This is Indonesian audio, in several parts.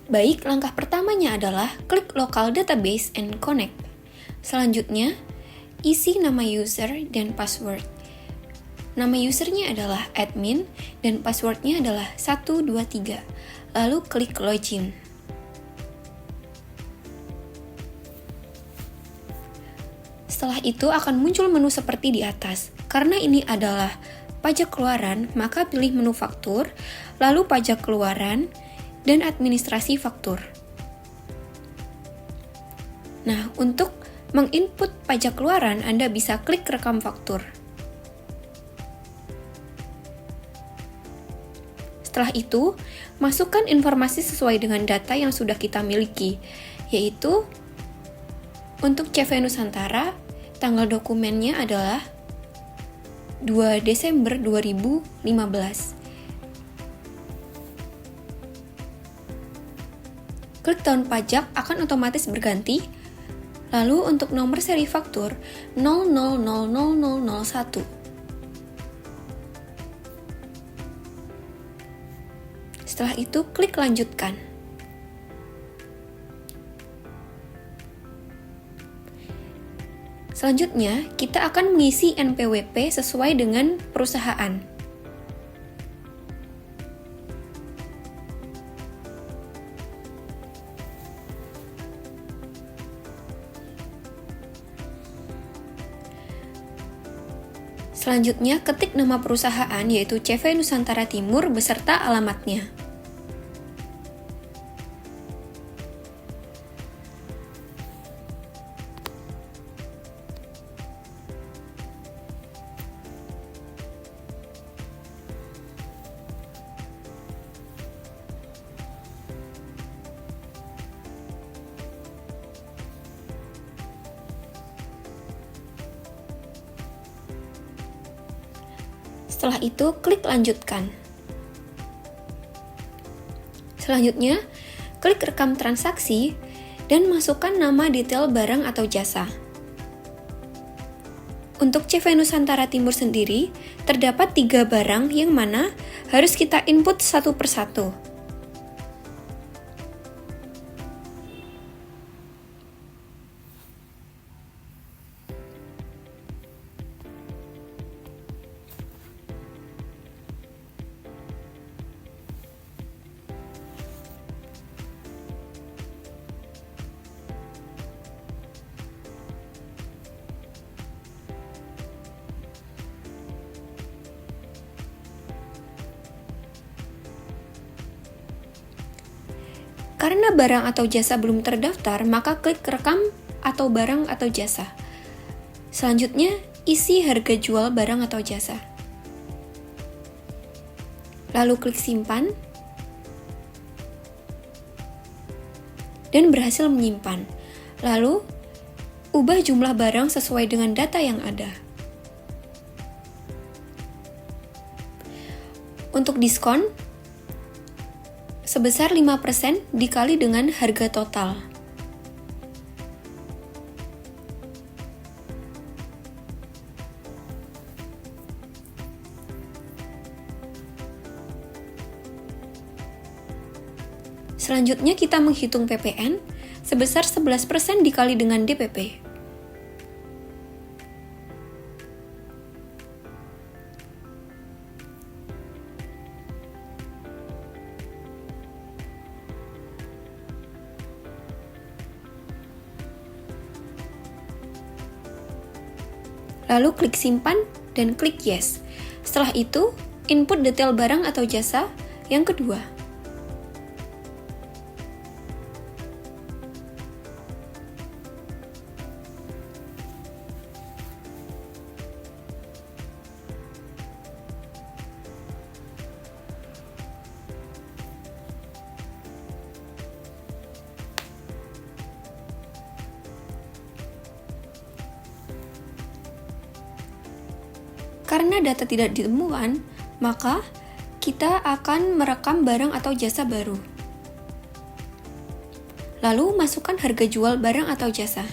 Baik, langkah pertamanya adalah klik Local Database and Connect. Selanjutnya, isi nama user dan password. Nama usernya adalah admin dan passwordnya adalah 123. Lalu klik Login. Setelah itu akan muncul menu seperti di atas. Karena ini adalah pajak keluaran, maka pilih menu faktur, lalu pajak keluaran, dan administrasi faktur. Nah, untuk menginput pajak keluaran, Anda bisa klik rekam faktur. Setelah itu, masukkan informasi sesuai dengan data yang sudah kita miliki, yaitu untuk CV Nusantara, tanggal dokumennya adalah 2 Desember 2015. Klik tahun pajak akan otomatis berganti. Lalu untuk nomor seri faktur 000001. Setelah itu klik lanjutkan. Selanjutnya, kita akan mengisi NPWP sesuai dengan perusahaan. Selanjutnya, ketik nama perusahaan yaitu CV Nusantara Timur beserta alamatnya. Setelah itu, klik lanjutkan. Selanjutnya, klik rekam transaksi dan masukkan nama detail barang atau jasa. Untuk CV Nusantara Timur sendiri, terdapat 3 barang yang mana harus kita input satu persatu. Karena barang atau jasa belum terdaftar, maka klik rekam atau barang atau jasa. Selanjutnya, isi harga jual barang atau jasa. Lalu klik simpan, dan berhasil menyimpan. Lalu, ubah jumlah barang sesuai dengan data yang ada. Untuk diskon, sebesar 5% dikali dengan harga total. Selanjutnya kita menghitung PPN sebesar 11% dikali dengan DPP. Lalu klik simpan dan klik yes. Setelah itu, input detail barang atau jasa yang kedua. Karena data tidak ditemukan, maka kita akan merekam barang atau jasa baru. Lalu masukkan harga jual barang atau jasa.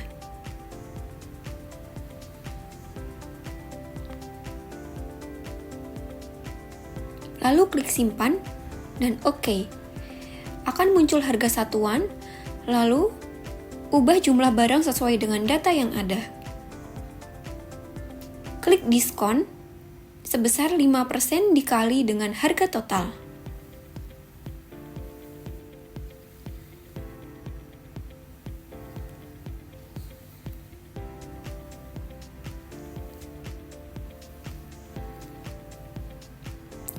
Lalu klik simpan dan OK. akan muncul harga satuan, lalu ubah jumlah barang sesuai dengan data yang ada. Klik diskon sebesar 5% dikali dengan harga total.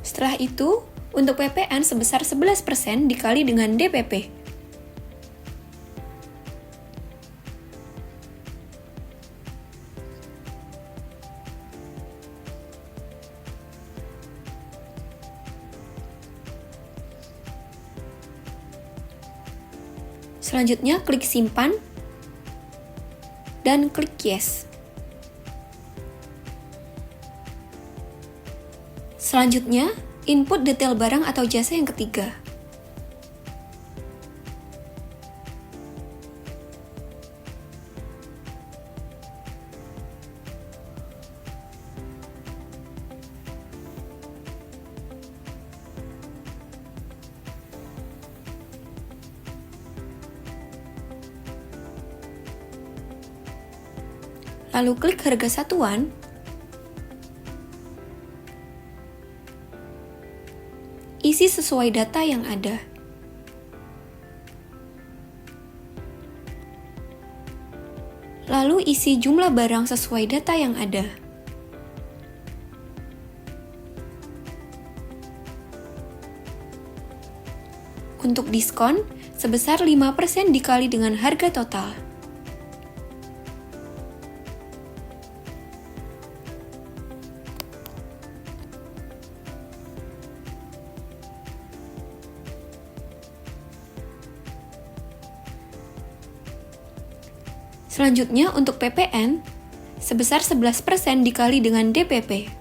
Setelah itu, untuk PPN sebesar 11% dikali dengan DPP. Selanjutnya, klik simpan dan klik yes. Selanjutnya, input detail barang atau jasa yang ketiga. Lalu klik harga satuan, isi sesuai data yang ada. Lalu isi jumlah barang sesuai data yang ada. Untuk diskon, sebesar 5% dikali dengan harga total. Selanjutnya untuk PPN, sebesar 11% dikali dengan DPP.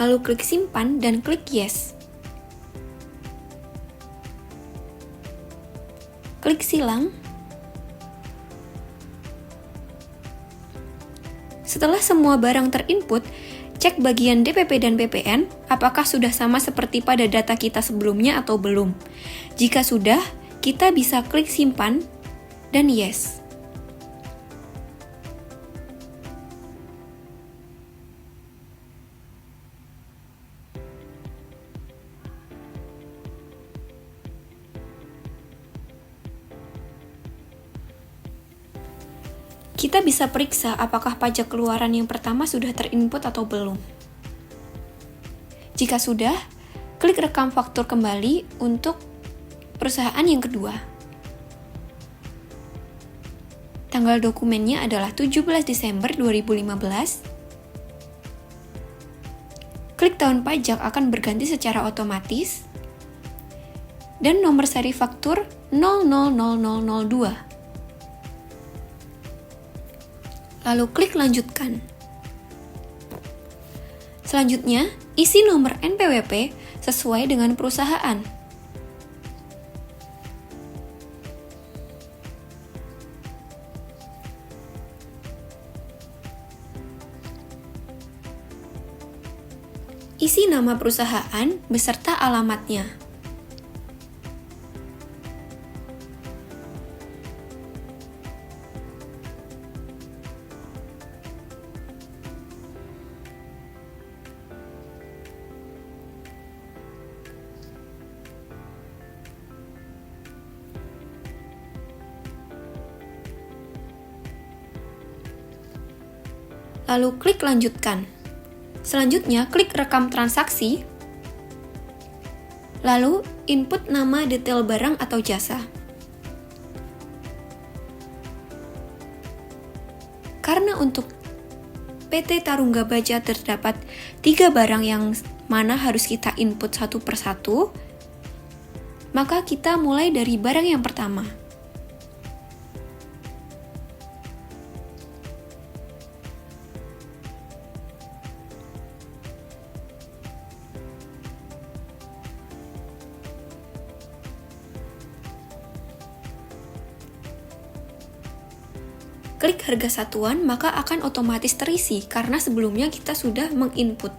Lalu klik simpan dan klik yes. Klik silang. Setelah semua barang terinput, cek bagian DPP dan PPN apakah sudah sama seperti pada data kita sebelumnya atau belum. Jika sudah, kita bisa klik simpan dan yes. Kita bisa periksa apakah pajak keluaran yang pertama sudah terinput atau belum. Jika sudah, klik rekam faktur kembali untuk perusahaan yang kedua. Tanggal dokumennya adalah 17 Desember 2015. Klik tahun pajak akan berganti secara otomatis. Dan nomor seri faktur 000002. Lalu klik lanjutkan. Selanjutnya, isi nomor NPWP sesuai dengan perusahaan. Isi nama perusahaan beserta alamatnya. Lalu klik lanjutkan. Selanjutnya, klik rekam transaksi. Lalu, input nama detail barang atau jasa. Karena untuk PT Tarungga Baja terdapat 3 barang yang mana harus kita input satu persatu, maka kita mulai dari barang yang pertama. klik harga satuan, maka akan otomatis terisi karena sebelumnya kita sudah menginput.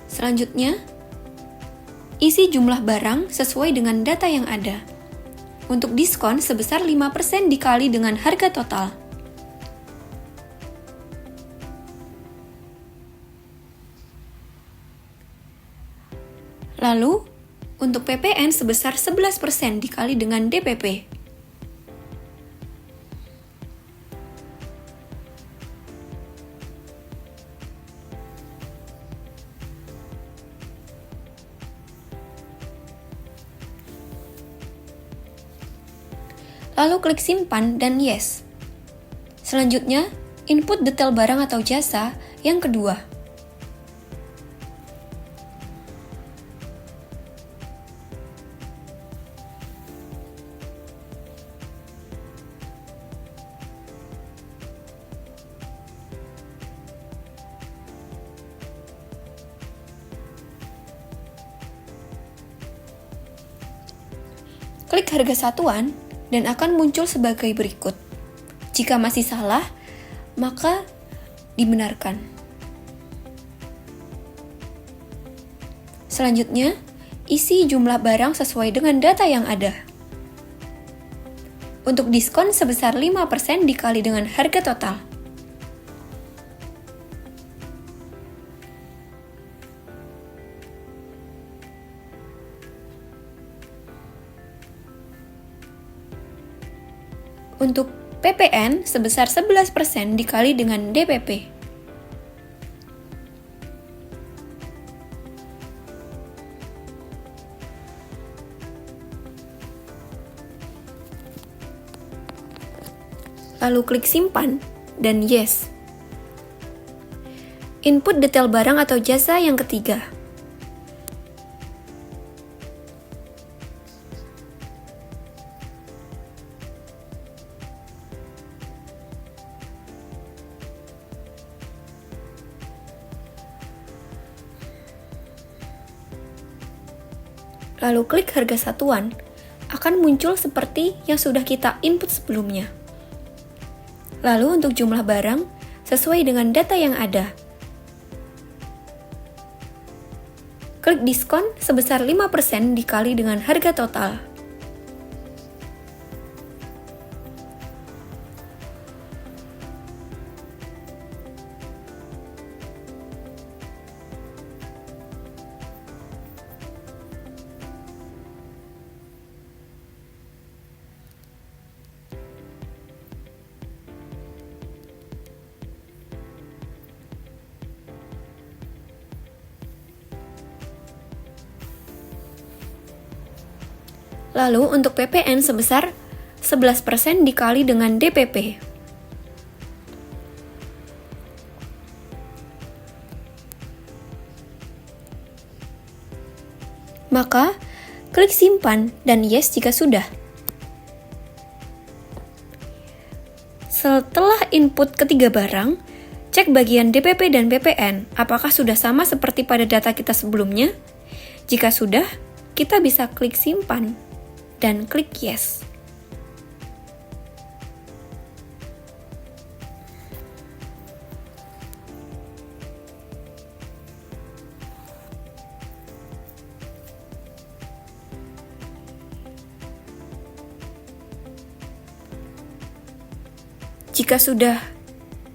Selanjutnya, isi jumlah barang sesuai dengan data yang ada. Untuk diskon sebesar 5% dikali dengan harga total. Lalu, untuk PPN sebesar 11% dikali dengan DPP. Lalu klik simpan dan yes. Selanjutnya, input detail barang atau jasa yang kedua. Klik harga satuan dan akan muncul sebagai berikut. Jika masih salah, maka dibenarkan. Selanjutnya, isi jumlah barang sesuai dengan data yang ada. Untuk diskon sebesar 5% dikali dengan harga total. Untuk PPN sebesar 11% dikali dengan DPP. Lalu klik simpan dan yes. Input detail barang atau jasa yang ketiga. Lalu klik harga satuan, akan muncul seperti yang sudah kita input sebelumnya. Lalu untuk jumlah barang, sesuai dengan data yang ada. Klik diskon sebesar 5% dikali dengan harga total. Lalu untuk PPN sebesar 11% dikali dengan DPP. Maka, klik simpan dan yes jika sudah. Setelah input ketiga barang, cek bagian DPP dan PPN apakah sudah sama seperti pada data kita sebelumnya. Jika sudah, kita bisa klik simpan dan klik yes. Jika sudah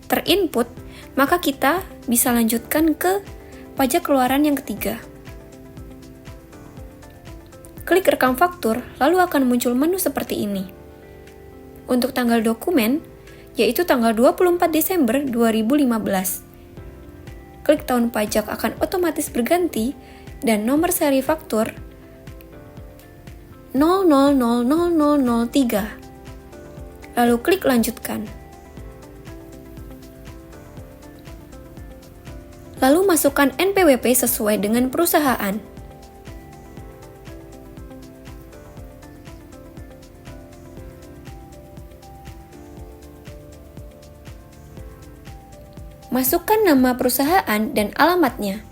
terinput, maka kita bisa lanjutkan ke pajak keluaran yang ketiga. Klik rekam faktur, lalu akan muncul menu seperti ini. Untuk tanggal dokumen, yaitu tanggal 24 Desember 2015. Klik tahun pajak akan otomatis berganti dan nomor seri faktur 000003. Lalu klik lanjutkan. Lalu masukkan NPWP sesuai dengan perusahaan. Masukkan nama perusahaan dan alamatnya.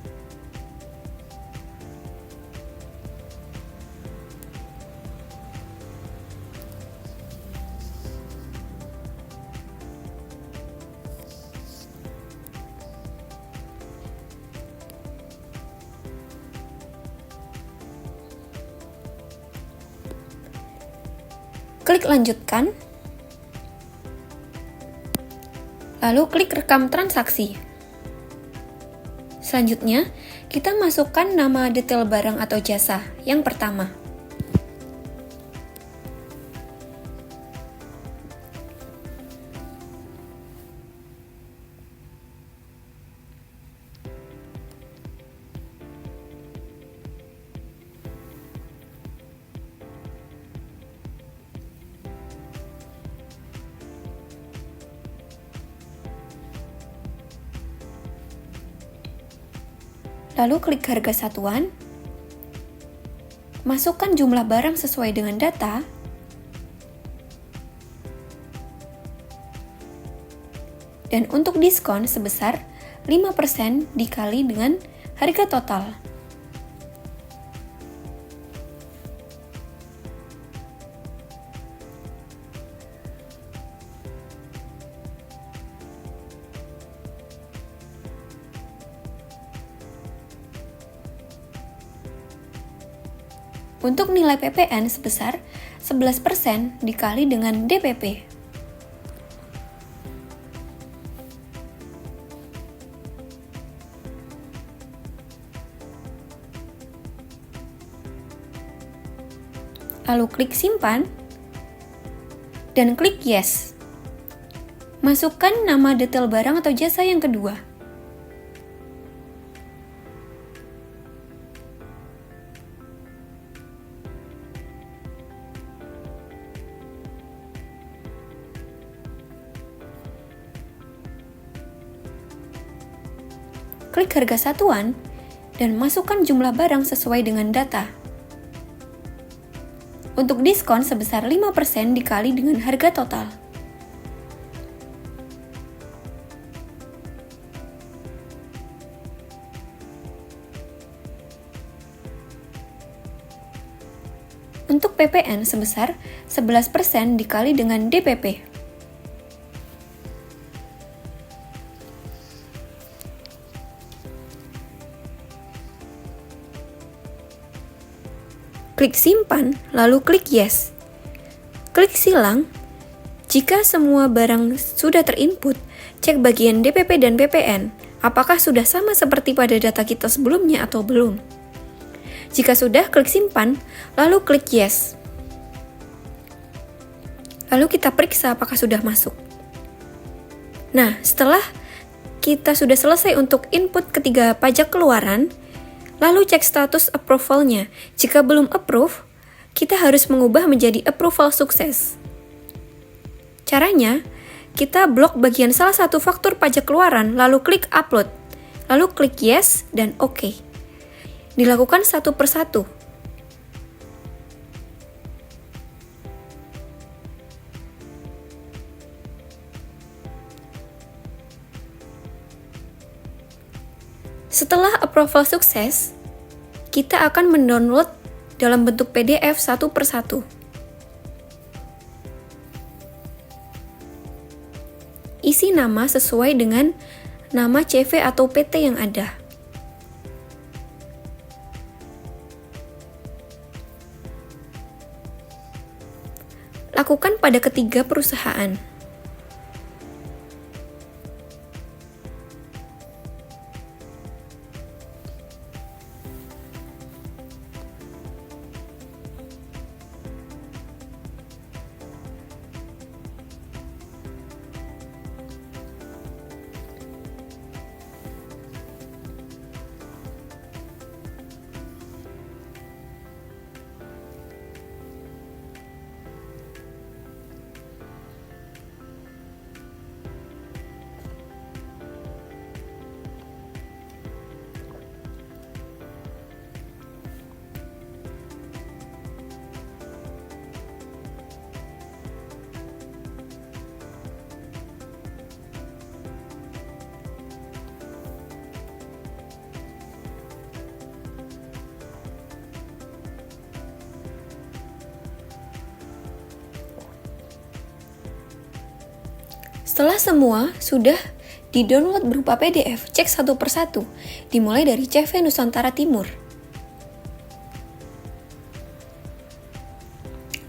klik lanjutkan, lalu klik rekam transaksi. Selanjutnya, kita masukkan nama detail barang atau jasa yang pertama. Lalu klik harga satuan, masukkan jumlah barang sesuai dengan data, dan untuk diskon sebesar 5% dikali dengan harga total. Untuk nilai PPN sebesar 11% dikali dengan DPP. Lalu klik simpan dan klik yes. Masukkan nama detail barang atau jasa yang kedua. Klik harga satuan, dan masukkan jumlah barang sesuai dengan data. Untuk diskon sebesar 5% dikali dengan harga total. Untuk PPN sebesar 11% dikali dengan DPP. Klik simpan, lalu klik yes. Klik silang. Jika semua barang sudah terinput, cek bagian DPP dan PPN, apakah sudah sama seperti pada data kita sebelumnya atau belum. Jika sudah, klik simpan, lalu klik yes. Lalu kita periksa apakah sudah masuk. Nah, setelah kita sudah selesai untuk input ketiga pajak keluaran, lalu cek status approval-nya. Jika belum approve, kita harus mengubah menjadi approval sukses. Caranya, kita blok bagian salah satu faktur pajak keluaran, lalu klik upload, lalu klik yes dan OK. Dilakukan satu persatu. Setelah approval sukses, kita akan mendownload dalam bentuk PDF satu persatu. Isi nama sesuai dengan nama CV atau PT yang ada. Lakukan pada ketiga perusahaan. Setelah semua sudah di-download berupa PDF, cek satu persatu, dimulai dari CV Nusantara Timur.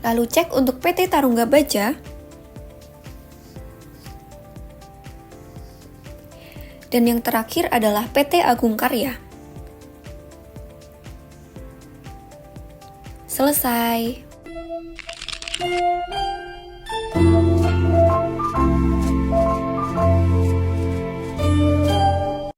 Lalu cek untuk PT Tarungga Baja. Dan yang terakhir adalah PT Agung Karya. Selesai.